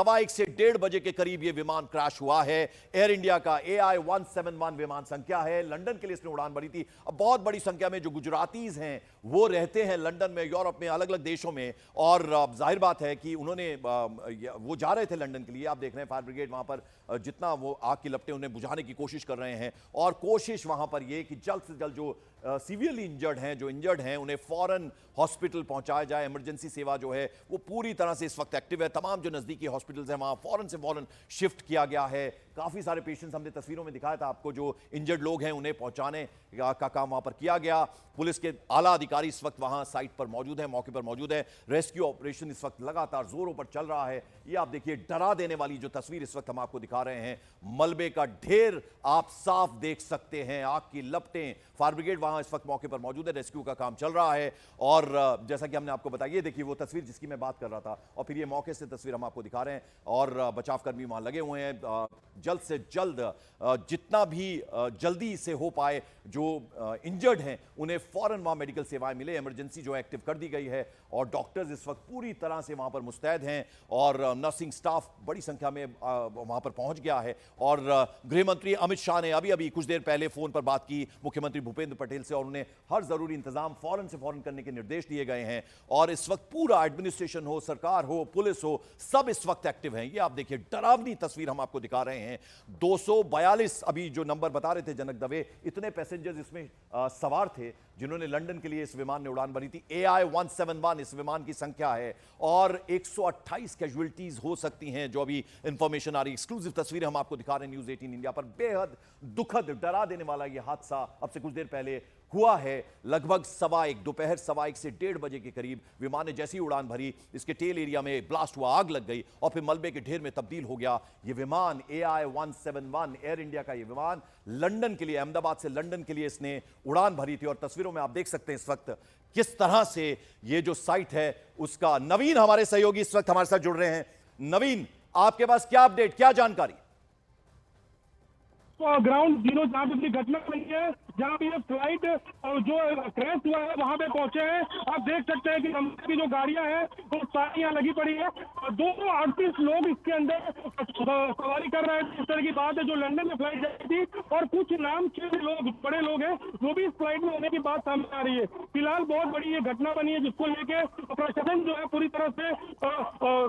1:15 से 1:30 बजे के करीब यह विमान क्रैश हुआ है। एयर इंडिया का AI-171 विमान संख्या है। लंदन के लिए इसने उड़ान भरी थी। अब बहुत बड़ी संख्या में जो गुजरातीज हैं वो रहते हैं लंदन में, यूरोप में, अलग अलग देशों में, और जाहिर बात है कि उन्होंने वो जा रहे थे लंदन के लिए। आप देख रहे हैं फायर ब्रिगेड वहां पर जितना वो आग की लपटें उन्हें बुझाने की कोशिश कर रहे हैं, और कोशिश वहां पर ये कि जल्द से जल्द जो सीवियरली इंजर्ड हैं, जो इंजर्ड हैं, उन्हें फौरन हॉस्पिटल पहुंचाया जाए। इमरजेंसी सेवा जो है वो पूरी तरह से इस वक्त एक्टिव है। तमाम जो नजदीकी हॉस्पिटल्स हैं वहां फौरन से फौरन शिफ्ट किया गया है। काफी सारे पेशेंट्स हमने तस्वीरों में दिखाया था आपको, जो इंजर्ड लोग हैं उन्हें पहुंचाने का काम वहां पर किया गया। पुलिस के आला अधिकारी इस वक्त वहां साइट पर मौजूद हैं, मौके पर मौजूद है। रेस्क्यू ऑपरेशन इस वक्त लगातार जोरों पर चल रहा है। ये आप देखिए डरा देने वाली जो तस्वीर इस वक्त हम आपको दिखा रहे हैं, मलबे का ढेर आप साफ देख सकते हैं, आग की लपटें। फायर ब्रिगेड वहां इस वक्त मौके पर मौजूद है, रेस्क्यू का काम चल रहा है। और जैसा कि हमने आपको बताया, ये देखिए वो तस्वीर जिसकी मैं बात कर रहा था, और फिर ये मौके से तस्वीर हम आपको दिखा रहे हैं। और बचाव कर्मी वहां लगे हुए हैं। जल्द से जल्द जितना भी जल्दी से हो पाए जो इंजर्ड हैं उन्हें फौरन वहां मेडिकल सेवाएं मिले। इमरजेंसी जो एक्टिव कर दी गई है और डॉक्टर्स इस वक्त पूरी तरह से वहां पर मुस्तैद हैं, और नर्सिंग स्टाफ बड़ी संख्या में वहां पर पहुंच गया है। और गृह मंत्री अमित शाह ने अभी अभी कुछ देर पहले फोन पर बात की मुख्यमंत्री भूपेंद्र पटेल से, और उन्हें हर जरूरी इंतजाम फौरन से फौरन करने के निर्देश दिए गए हैं। और इस वक्त पूरा एडमिनिस्ट्रेशन हो, सरकार हो, पुलिस हो, सब इस वक्त एक्टिव हैं। ये आप देखिए डरावनी तस्वीर हम आपको दिखा रहे हैं। 242 अभी जो नंबर बता रहे थे जनक दवे, इतने पैसेंजर्स इसमें सवार थे जिन्होंने लंदन के लिए इस विमान ने उड़ान भरी थी। AI-171 इस विमान की संख्या है, और 128 कैजुअलिटीज हो सकती हैं, जो अभी इंफॉर्मेशन आ रही है। एक्सक्लूसिव तस्वीरें हम आपको दिखा रहे हैं न्यूज़ 18 इंडिया पर। बेहद दुखद, डरा देने वाला यह हादसा अब से कुछ देर पहले हुआ है। लगभग दोपहर 1:15 से 1:30 बजे के करीब विमान ने जैसी उड़ान भरी, इसके टेल एरिया में ब्लास्ट हुआ, आग लग गई, और फिर मलबे के ढेर में तब्दील हो गया। यह विमान AI-171 एयर इंडिया का यह विमान लंदन के लिए, अहमदाबाद से लंदन के लिए इसने उड़ान भरी थी। और तस्वीरों में आप देख सकते हैं इस वक्त किस तरह से ये जो साइट है उसका। नवीन हमारे सहयोगी इस वक्त हमारे साथ जुड़ रहे हैं। नवीन, आपके पास क्या अपडेट, क्या जानकारी? ग्राउंड जीरो जहाँ पे अपनी घटना हुई है, जहाँ पे ये फ्लाइट जो क्रैश हुआ है वहाँ पे पहुंचे हैं। आप देख सकते हैं कि कंपनी की जो गाड़ियां हैं वो सारी यहाँ लगी पड़ी है। 238 लोग इसके अंदर सवारी कर रहे हैं। इस तरह की बात है, जो लंदन में फ्लाइट जाती थी, और कुछ नामचीन लोग, बड़े लोग हैं, वो भी इस फ्लाइट में होने की बात सामने आ रही है। फिलहाल बहुत बड़ी ये घटना बनी है, जिसको लेके प्रशासन जो है पूरी तरह से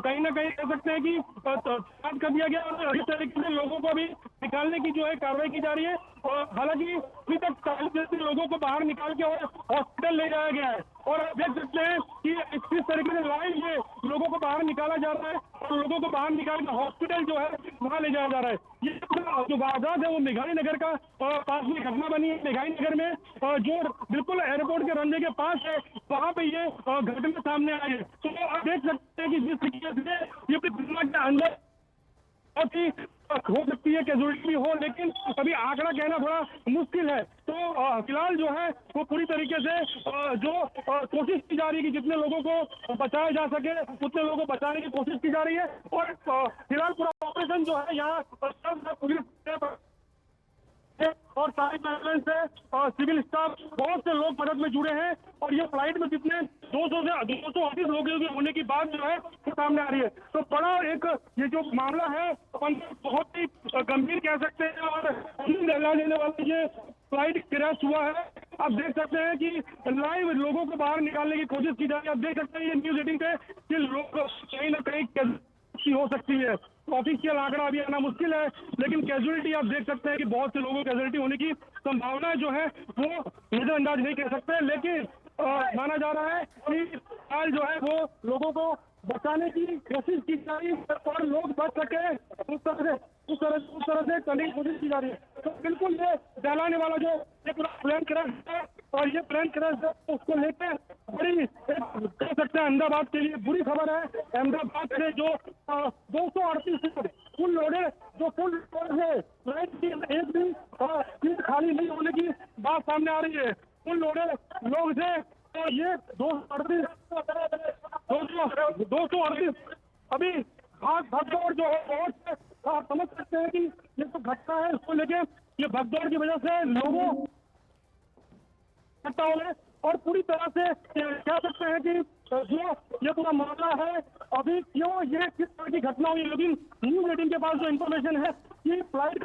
कहीं ना कहीं कह सकते हैं कि कर दिया गया, और इस तरीके से लोगों को भी निकालने की जो है कार्रवाई की जा रही है। और हालांकि अभी तक 40 लोगों को बाहर निकाल के और हॉस्पिटल ले जाया गया है। और देख सकते हैं कि इस तरीके से लाइव ये लोगों को बाहर निकाला जा रहा है, और लोगों को बाहर निकाल के हॉस्पिटल जो है वहां ले जाया जा रहा है। ये जो वारदात है वो मेघानी नगर का पास में घटना बनी है। मेघानी नगर में जो बिल्कुल एयरपोर्ट के रनवे के पास है, वहां पे ये घटना सामने आई है। तो आप देख सकते हैं कि जिस तरीके से ये घटना के अंदर बहुत ही हो सकती है कैजुअलिटी हो, लेकिन अभी आंकड़ा कहना थोड़ा मुश्किल है। तो फिलहाल जो है वो पूरी तरीके से जो कोशिश की जा रही है कि जितने लोगों को बचाया जा सके उतने लोगों को बचाने की कोशिश की जा रही है। और फिलहाल पूरा ऑपरेशन जो है यहाँ पुलिस और सारी एम्बुलेंस है और सिविल स्टाफ, बहुत से लोग मदद में जुड़े हैं। और ये फ्लाइट में जितने 238 लोग होने की बात जो है वो सामने आ रही है। तो बड़ा एक ये जो मामला है बहुत ही गंभीर कह सकते हैं, और दहला देने वाला ये फ्लाइट क्रैश हुआ है। आप देख सकते हैं कि लाइव लोगों को बाहर निकालने की कोशिश की जा रही है। आप देख सकते हैं ये न्यूज़ 18 पे कि लोग कहीं ना कहीं हो सकती है। ऑफिशियल आंकड़ा अभी आना मुश्किल है, लेकिन कैजुअलिटी आप देख सकते हैं कि बहुत से लोगों को कैजुअलिटी होने की संभावना जो है वो नजरअंदाज नहीं कर सकते। लेकिन माना जा रहा है कि हाल जो है वो लोगों को बचाने की कोशिश की जा रही है, और लोग बच सके उस तरह से करने की कोशिश की जा रही है। तो बिल्कुल ये दहलाने वाला जो ये पूरा प्लेन क्रैश है, और ये प्लेन क्रैश है उसको लेकर बड़ी कह सकते हैं अहमदाबाद के लिए बुरी खबर है। अहमदाबाद से जो 238 फुल लोडेड जो फुल लोड है, फ्लाइट की एक भी सीट खाली नहीं होने की बात सामने आ रही है। फुल लोडेड लोग थे, और ये 238 अभी भगदौड़ जो है बहुत, आप समझ सकते हैं कि ये तो घटना है, उसको लेके ये भगदौड़ की वजह से लोगों और पूरी तरह से कह सकते हैं कि जो ये पूरा मामला है अभी क्यों ये किस तरह की घटना हुई, लेकिन न्यूज 18 के पास जो इन्फॉर्मेशन है कि फ्लाइट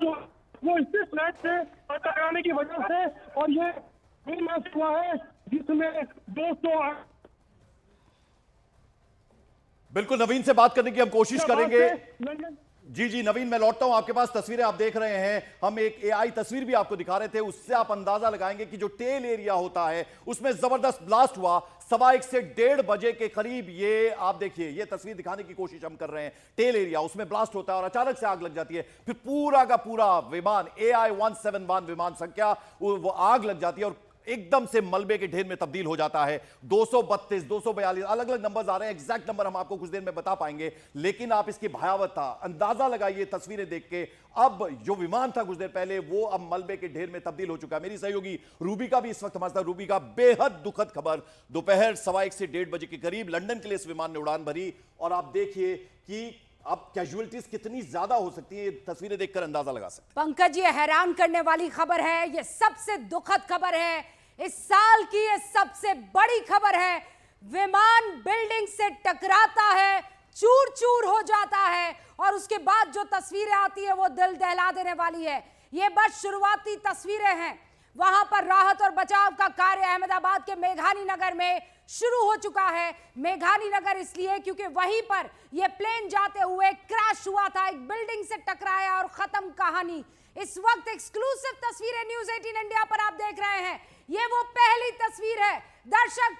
जो वो इसी फ्लैट से टकराने की वजह से और ये हुआ है जिसमें 200 बिल्कुल नवीन से बात करने की हम कोशिश करेंगे। लंदन जी जी नवीन, मैं लौटता हूं आपके पास। तस्वीरें आप देख रहे हैं, हम एक एआई तस्वीर भी आपको दिखा रहे थे, उससे आप अंदाजा लगाएंगे कि जो टेल एरिया होता है उसमें जबरदस्त ब्लास्ट हुआ 1:15 से 1:30 बजे के करीब। ये आप देखिए, ये तस्वीर दिखाने की कोशिश हम कर रहे हैं। टेल एरिया, उसमें ब्लास्ट होता है और अचानक से आग लग जाती है। फिर पूरा का पूरा विमान AI-171 विमान संख्या वो आग लग जाती है और एकदम से मलबे के ढेर में तब्दील हो जाता है। 232, 242 अलग अलग नंबर्स आ रहे हैं, एग्जैक्ट नंबर हम आपको कुछ देर में बता पाएंगे, लेकिन आप इसकी भयावहता अंदाजा लगाइए तस्वीरें देख के। अब जो विमान था कुछ देर पहले, वो अब मलबे के ढेर में तब्दील हो चुका है। मेरी सहयोगी रूबिका भी इस वक्त हमारे साथ। रूबिका, बेहद दुखद खबर, दोपहर 1:15 से 1:30 बजे के करीब लंदन के लिए इस विमान ने उड़ान भरी और आप देखिए कि अब कैजुअलिटीज कितनी ज्यादा हो सकती है, तस्वीरें देखकर अंदाजा लगा सकते हैं। पंकज, ये हैरान करने वाली खबर है, ये सबसे दुखद खबर है, इस साल की ये सबसे बड़ी खबर है। विमान बिल्डिंग से टकराता है, चूर चूर हो जाता है और उसके बाद जो तस्वीरें आती है वो दिल दहला देने वाली है। ये बस शुरुआती तस्वीरें हैं। वहां पर राहत और बचाव का कार्य अहमदाबाद के मेघानी नगर में शुरू हो चुका है। मेघानी नगर इसलिए क्योंकि वहीं पर यह प्लेन जाते हुए क्रैश हुआ था, एक बिल्डिंग से टकराया और खत्म कहानी। इस वक्त एक्सक्लूसिव तस्वीरें न्यूज 18 इंडिया पर आप देख रहे हैं। ये वो पहली तस्वीर है दर्शक,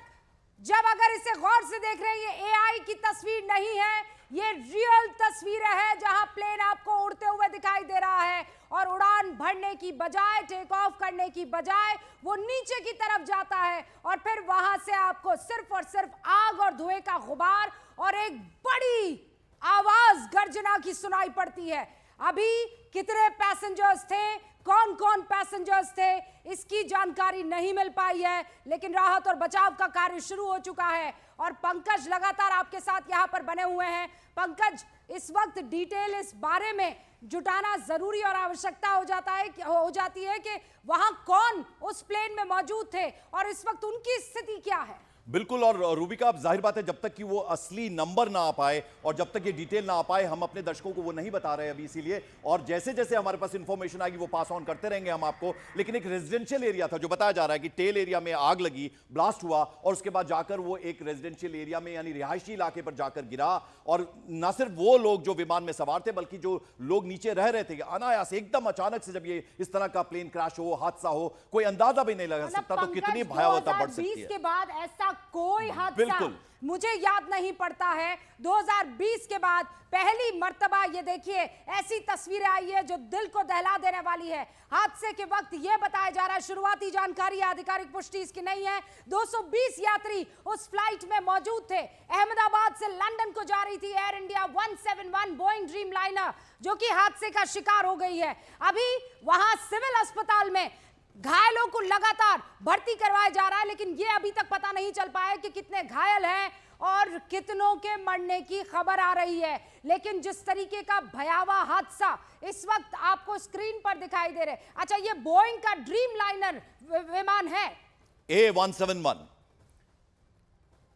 जब अगर इसे गौर से देख रहे हैं, ये एआई की तस्वीर नहीं है, ये रियल तस्वीरें हैं जहां प्लेन आपको उड़ते हुए दिखाई दे रहा है और उड़ान भरने की बजाय, टेक ऑफ करने की बजाय वो नीचे की तरफ जाता है और फिर वहां से आपको सिर्फ और सिर्फ आग और धुएं का गुबार और एक बड़ी आवाज गर्जना की सुनाई पड़ती है। अभी कितने पैसेंजर्स थे, कौन कौन पैसेंजर्स थे, इसकी जानकारी नहीं मिल पाई है, लेकिन राहत और बचाव का कार्य शुरू हो चुका है और पंकज लगातार आपके साथ यहां पर बने हुए हैं। पंकज, इस वक्त डिटेल इस बारे में जुटाना जरूरी और आवश्यकता हो जाती है कि वहां कौन उस प्लेन में मौजूद थे और इस वक्त उनकी स्थिति क्या है। बिल्कुल, और रूबिका, अब जाहिर बात है जब तक कि वो असली नंबर ना आ पाए और जब तक ये डिटेल ना आ पाए, हम अपने दर्शकों को वो नहीं बता रहे अभी, इसीलिए। और जैसे जैसे हमारे पास इंफॉर्मेशन आएगी वो पास ऑन करते रहेंगे हम आपको। लेकिन एक रेजिडेंशियल एरिया था जो बताया जा रहा है कि टेल एरिया में आग लगी, ब्लास्ट हुआ और उसके बाद जाकर वो एक रेजिडेंशियल एरिया में यानी रिहायशी इलाके पर जाकर गिरा। और न सिर्फ वो लोग जो विमान में सवार थे, बल्कि जो लोग नीचे रह रहे थे, अनायास एकदम अचानक से जब ये इस तरह का प्लेन क्रैश हो, हादसा हो, कोई अंदाजा भी नहीं लगा सकता। तो कितनी भयावहता बढ़ सकती है। के बाद ऐसा कोई हादसा मुझे याद नहीं पड़ता है। 2020 के बाद पहली मर्तबा ये देखिए ऐसी तस्वीरें आई है जो दिल को दहला देने वाली है। हादसे के वक्त ये बताया जा रहा है, शुरुआती जानकारी, आधिकारिक पुष्टि इसकी नहीं है, 220 यात्री उस फ्लाइट में मौजूद थे। अहमदाबाद से लंदन को जा रही थी air India 171 Boeing dream liner, जो कि हादसे का शिकार हो गई है। अभी वहां सिविल अस्पताल में घायलों को लगातार भर्ती करवाया जा रहा है, लेकिन ये अभी तक पता नहीं चल पाया कि कितने घायल हैं और कितनों के मरने की खबर आ रही है। लेकिन जिस तरीके का भयावह हादसा इस वक्त आपको स्क्रीन पर दिखाई दे रहे, अच्छा, ये बोइंग का ड्रीम लाइनर विमान है A171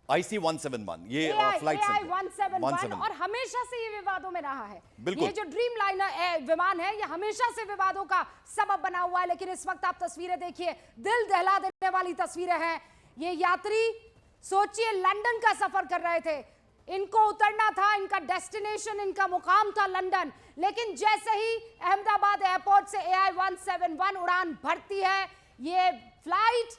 IC-171, ये फ्लाइट AI-171 और हमेशा से ये विवादों में रहा है। बिल्कुल। ये जो ड्रीम लाइनर विमान है, ये हमेशा से विवादों का सबब बना हुआ है। लेकिन इस वक्त आप तस्वीरें देखिए, दिल दहला देने वाली तस्वीरें हैं। ये यात्री सोचिए लंदन का सफर कर रहे थे, इनको उतरना था, इनका डेस्टिनेशन, इनका मुकाम था लंदन, लेकिन जैसे ही अहमदाबाद एयरपोर्ट से AI-171 उड़ान भरती है, ये फ्लाइट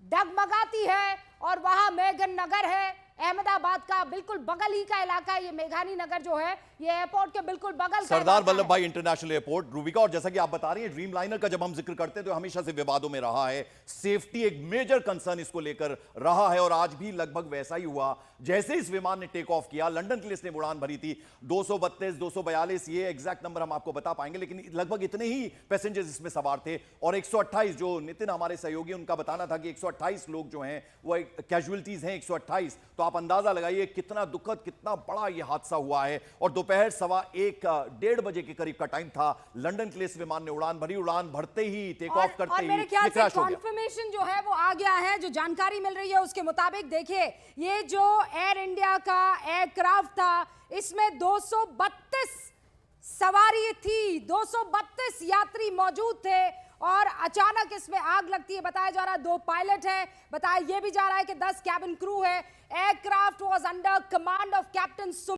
डगमगाती है और वहां मेघन नगर है, अहमदाबाद का बिल्कुल बगल ही का इलाका है। ये मेघानी नगर जो है, ये एयरपोर्ट के बिल्कुल बगल का सरदार वल्लभ भाई इंटरनेशनल एयरपोर्ट। रूबिका, और जैसा कि आप बता रही हैं, ड्रीम लाइनर का जब हम जिक्र करते हैं तो हमेशा से विवादों में रहा है। सेफ्टी एक मेजर कंसर्न इसको लेकर रहा है और आज भी लगभग वैसा ही हुआ। जैसे इस विमान ने टेक ऑफ किया, लंदन के लिए इसने उड़ान भरी थी, 232, 242, ये एग्जैक्ट नंबर हम आपको बता पाएंगे, लेकिन लगभग इतने ही पैसेंजर्स इसमें सवार थे। और 128, जो नितिन हमारे सहयोगी, उनका बताना था कि 128 लोग जो हैं वो कैजुअलिटीज हैं, 128। तो आप अंदाजा लगाइए कितना दुखद, कितना बड़ा ये हादसा हुआ है। और दोपहर 1:15 बजे के करीब का टाइम था। लंदन के लिए इस विमान ने उड़ान भरी, उड़ान भरते ही, टेक ऑफ करते ही मेरे ख्याल से कॉन्फर्मेशन जो है वो आ गया है। जो जानकारी मिल रही है उसके मुताबिक देखिए, ये जो एयर इंडिया का एयरक्राफ्ट था, इसमें 232 सवारी थी, 232 यात्री मौजूद थे और अचानक इसमें आग लगती है। बताया जा रहा है 2 पायलट है, बताया यह भी जा रहा है कि 10 कैबिन क्रू है। Aircraft was under command of captain